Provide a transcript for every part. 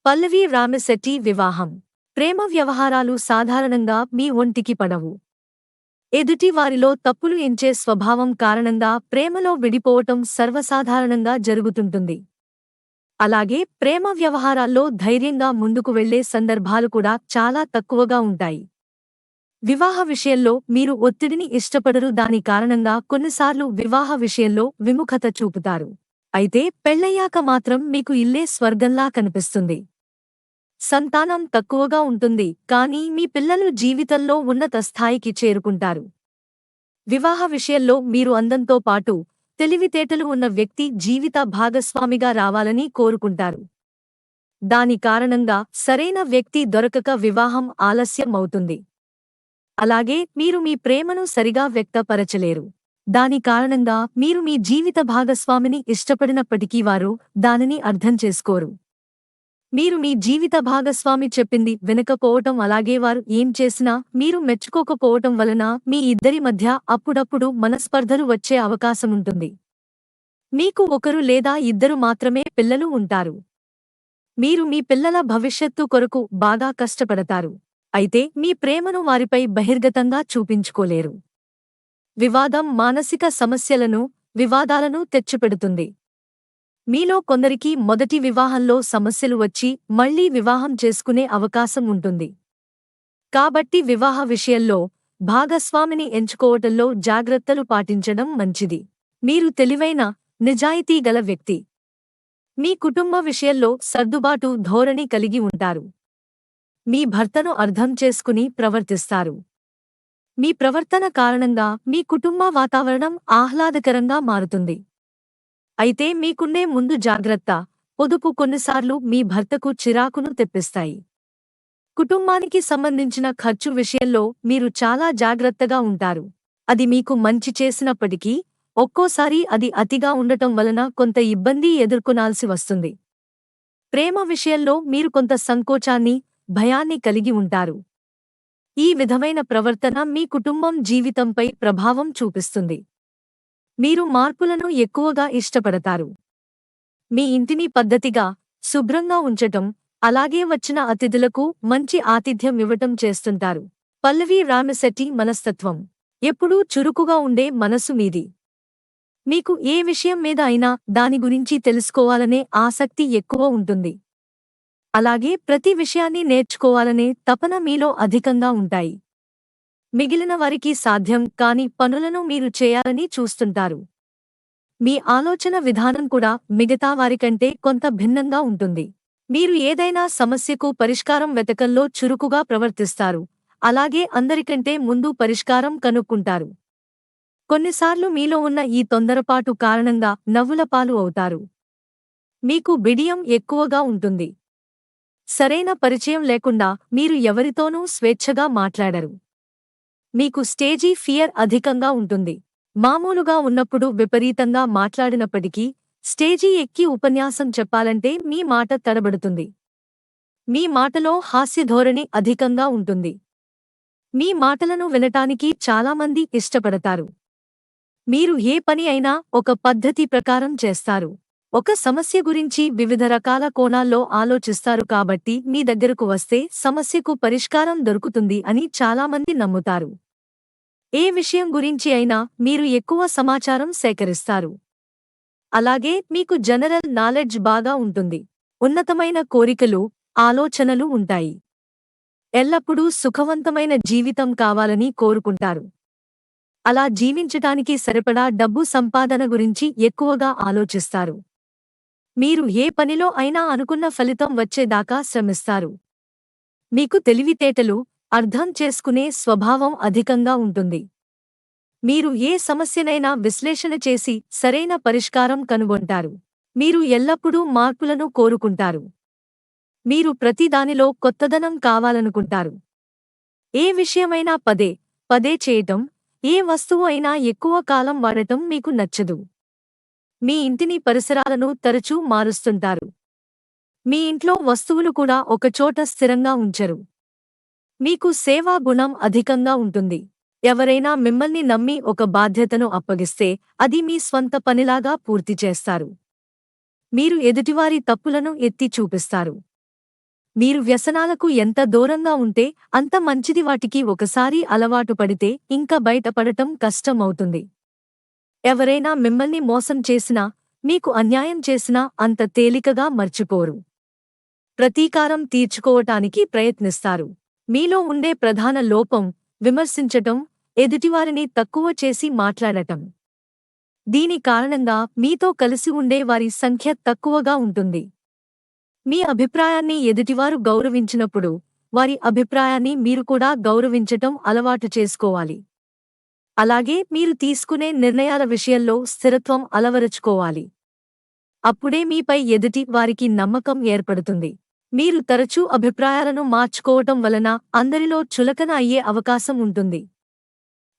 పల్లవి రామశెట్టి వివాహం. ప్రేమ వ్యవహారాలు సాధారణంగా మీ ఒంటికి పడవు. ఎదుటి వారిలో తప్పులు ఎంచే స్వభావం కారణంగా ప్రేమలో విడిపోవటం సర్వసాధారణంగా జరుగుతుంటుంది. అలాగే ప్రేమ వ్యవహారాల్లో ధైర్యంగా ముందుకు వెళ్లే సందర్భాలు కూడా చాలా తక్కువగా ఉంటాయి. వివాహ విషయంలో మీరు ఒత్తిడిని ఇష్టపడరు. దాని కారణంగా కొన్నిసార్లు వివాహ విషయంలో విముఖత చూపుతారు. అయితే పెళ్లయ్యాక మాత్రం మీకు ఇల్లే స్వర్గంలా కనిపిస్తుంది. సంతానం తక్కువగా ఉంటుంది, కానీ మీ పిల్లలు జీవితంలో ఉన్నత స్థాయికి చేరుకుంటారు. వివాహ విషయంలో మీరు అందంతో పాటు తెలివితేటలు ఉన్న వ్యక్తి జీవిత భాగస్వామిగా రావాలని కోరుకుంటారు. దాని కారణంగా సరైన వ్యక్తి దొరకక వివాహం ఆలస్యం అవుతుంది. అలాగే మీరు మీ ప్రేమను సరిగా వ్యక్తపరచలేరు. దాని కారణంగా మీరు మీ జీవిత భాగస్వామిని ఇష్టపడినప్పటికీ వారు దానిని అర్థం చేసుకోరు. మీరు మీ జీవిత భాగస్వామి చెప్పింది వినకపోవటం, అలాగే వారు ఏం చేసినా మీరు మెచ్చుకోకపోవటం వలన మీ ఇద్దరి మధ్య అప్పుడప్పుడు మనస్పర్ధలు వచ్చే అవకాశముంటుంది. మీకు ఒకరు లేదా ఇద్దరు మాత్రమే పిల్లలు ఉంటారు. మీరు మీ పిల్లల భవిష్యత్తు కొరకు బాగా కష్టపడతారు. అయితే మీ ప్రేమను వారిపై బహిర్గతంగా చూపించుకోలేరు. వివాదం మానసిక సమస్యలను, వివాదాలను తెచ్చిపెడుతుంది. మీలో కొందరికి మొదటి వివాహంలో సమస్యలు వచ్చి మళ్లీ వివాహం చేసుకునే అవకాశం ఉంటుంది. కాబట్టి వివాహ విషయంలో భాగస్వామిని ఎంచుకోవటంలో జాగ్రత్తలు పాటించడం మంచిది. మీరు తెలివైన, నిజాయితీ గల వ్యక్తి. మీ కుటుంబ విషయంలో సర్దుబాటు ధోరణి కలిగి ఉంటారు. మీ భర్తను అర్థం చేసుకుని ప్రవర్తిస్తారు. మీ ప్రవర్తన కారణంగా మీ కుటుంబ వాతావరణం ఆహ్లాదకరంగా మారుతుంది. అయితే మీకుండే ముందు జాగ్రత్త, పొదుపు కొన్నిసార్లు మీ భర్తకు చిరాకును తెప్పిస్తాయి. కుటుంబానికి సంబంధించిన ఖర్చు విషయంలో మీరు చాలా జాగ్రత్తగా ఉంటారు. అది మీకు మంచి చేసినప్పటికీ ఒక్కోసారి అది అతిగా ఉండటం వలన కొంత ఇబ్బంది ఎదుర్కొనాల్సి వస్తుంది. ప్రేమ విషయంలో మీరు కొంత సంకోచాన్ని, భయాన్ని కలిగి ఉంటారు. ఈ విధమైన ప్రవర్తన మీ కుటుంబం జీవితంపై ప్రభావం చూపిస్తుంది. మీరు మార్పులను ఎక్కువగా ఇష్టపడతారు. మీ ఇంటిని పద్ధతిగా, శుభ్రంగా ఉంచటం, అలాగే వచ్చిన అతిథులకు మంచి ఆతిథ్యం ఇవ్వటం చేస్తుంటారు. పల్లవి రామశెట్టి మనస్తత్వం. ఎప్పుడూ చురుకుగా ఉండే మనసు మీది. మీకు ఏ విషయం మీద అయినా దాని గురించి తెలుసుకోవాలనే ఆసక్తి ఎక్కువ ఉంటుంది. అలాగే ప్రతి విషయాన్ని నేర్చుకోవాలనే తపన మీలో అధికంగా ఉంటాయి. మిగిలిన వారికి సాధ్యం కాని పనులను మీరు చేయాలని చూస్తుంటారు. మీ ఆలోచన విధానం కూడా మిగతా వారికంటే కొంత భిన్నంగా ఉంటుంది. మీరు ఏదైనా సమస్యకు పరిష్కారం వెతకంలో చురుకుగా ప్రవర్తిస్తారు. అలాగే అందరికంటే ముందు పరిష్కారం కనుక్కుంటారు. కొన్నిసార్లు మీలో ఉన్న ఈ తొందరపాటు కారణంగా నవ్వుల పాలు అవుతారు. మీకు బిడియం ఎక్కువగా ఉంటుంది. సరైన పరిచయం లేకుండా మీరు ఎవరితోనూ స్వేచ్ఛగా మాట్లాడరు. మీకు స్టేజీ ఫియర్ అధికంగా ఉంటుంది. మామూలుగా ఉన్నప్పుడు విపరీతంగా మాట్లాడినప్పటికీ స్టేజీ ఎక్కి ఉపన్యాసం చెప్పాలంటే మీ మాట తడబడుతుంది. మీ మాటలో హాస్యధోరణి అధికంగా ఉంటుంది. మీ మాటలను వినటానికి చాలామంది ఇష్టపడతారు. మీరు ఏ పని అయినా ఒక పద్ధతి ప్రకారం చేస్తారు. ఒక సమస్య గురించి వివిధ రకాల కోణాల్లో ఆలోచిస్తారు. కాబట్టి మీ దగ్గరకు వస్తే సమస్యకు పరిష్కారం దొరుకుతుంది అని చాలామంది నమ్ముతారు. ఏ విషయం గురించి అయినా మీరు ఎక్కువ సమాచారం సేకరిస్తారు. అలాగే మీకు జనరల్ నాలెడ్జ్ బాగా ఉంటుంది. ఉన్నతమైన కోరికలు, ఆలోచనలు ఉంటాయి. ఎల్లప్పుడూ సుఖవంతమైన జీవితం కావాలని కోరుకుంటారు. అలా జీవించటానికి సరిపడా డబ్బు సంపాదన గురించి ఎక్కువగా ఆలోచిస్తారు. మీరు ఏ పనిలో అయినా అనుకున్న ఫలితం వచ్చేదాకా శ్రమిస్తారు. మీకు తెలివితేటలు, అర్థం చేసుకునే స్వభావం అధికంగా ఉంటుంది. మీరు ఏ సమస్యనైనా విశ్లేషణ చేసి సరైన పరిష్కారం కనుగొంటారు. మీరు ఎల్లప్పుడూ మార్పులను కోరుకుంటారు. మీరు ప్రతిదానిలో కొత్తదనం కావాలనుకుంటారు. ఏ విషయమైనా పదే పదే చేయటం, ఏ వస్తువు అయినా ఎక్కువ కాలం వాడటం మీకు నచ్చదు. మీ ఇంటిని పరిసరాలను తరచూ మారుస్తుంటారు. మీ ఇంట్లో వస్తువులు కూడా ఒకచోట స్థిరంగా ఉంచరు. మీకు సేవా గుణం అధికంగా ఉంటుంది. ఎవరైనా మిమ్మల్ని నమ్మి ఒక బాధ్యతను అప్పగిస్తే అది మీ స్వంత పనిలాగా పూర్తి చేస్తారు. మీరు ఎదుటివారి తప్పులను ఎత్తి చూపిస్తారు. మీరు వ్యసనాలకు ఎంత దూరంగా ఉంటే అంత మంచిది. వాటికి ఒకసారి అలవాటు పడితే ఇంక బయటపడటం కష్టమవుతుంది. ఎవరైనా మిమ్మల్ని మోసం చేసినా, మీకు అన్యాయం చేసినా అంత తేలికగా మర్చిపోరు. ప్రతీకారం తీర్చుకోవటానికి ప్రయత్నిస్తారు. మీలో ఉండే ప్రధాన లోపం విమర్శించటం, ఎదుటివారిని తక్కువ చేసి మాట్లాడటం. దీని కారణంగా మీతో కలిసి ఉండే వారి సంఖ్య తక్కువగా ఉంటుంది. మీ అభిప్రాయాన్ని ఎదుటివారు గౌరవించినప్పుడు వారి అభిప్రాయాన్ని మీరు కూడా గౌరవించటం అలవాటు చేసుకోవాలి. అలాగే మీరు తీసుకునే నిర్ణయాల విషయంలో స్థిరత్వం అలవరుచుకోవాలి. అప్పుడే మీపై ఎదుటి వారికి నమ్మకం ఏర్పడుతుంది. మీరు తరచూ అభిప్రాయాలను మార్చుకోవటం వలన అందరిలో చులకన అయ్యే అవకాశం ఉంటుంది.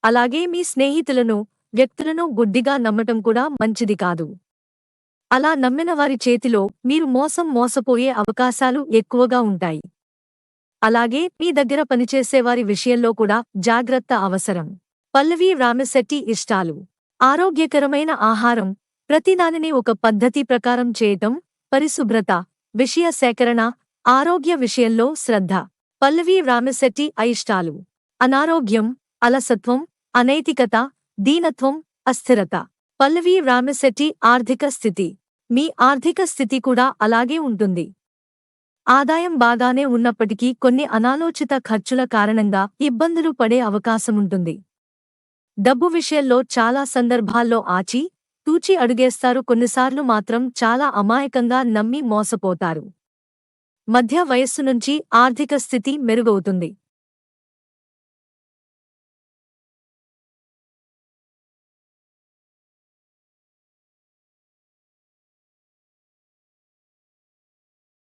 అలాగే మీ స్నేహితులను, వ్యక్తులను గుడ్డిగా నమ్మటం కూడా మంచిది కాదు. అలా నమ్మిన వారి చేతిలో మీరు మోసపోయే అవకాశాలు ఎక్కువగా ఉంటాయి. అలాగే మీ దగ్గర పనిచేసేవారి విషయంలో కూడా జాగ్రత్త అవసరం. పల్లవి రామశెట్టి ఇష్టాలు: ఆరోగ్యకరమైన ఆహారం, ప్రతిదానిని ఒక పద్ధతి ప్రకారం చేయటం, పరిశుభ్రత, విషయ సేకరణ, ఆరోగ్య విషయంలో శ్రద్ధ. పల్లవి రామశెట్టి అయిష్టాలు: అనారోగ్యం, అలసత్వం, అనైతికత, దీనత్వం, అస్థిరత. పల్లవి రామశెట్టి ఆర్థిక స్థితి: మీ ఆర్థిక స్థితి కూడా అలాగే ఉంటుంది. ఆదాయం బాగానే ఉన్నప్పటికీ కొన్ని అనాలోచిత ఖర్చుల కారణంగా ఇబ్బందులు పడే అవకాశముంటుంది. డబ్బు విషయంలో చాలా సందర్భాల్లో ఆచి తూచి అడుగేస్తారు. కొన్నిసార్లు మాత్రం చాలా అమాయకంగా నమ్మి మోసపోతారు. మధ్య వయస్సు నుంచి ఆర్థిక స్థితి మెరుగవుతుంది.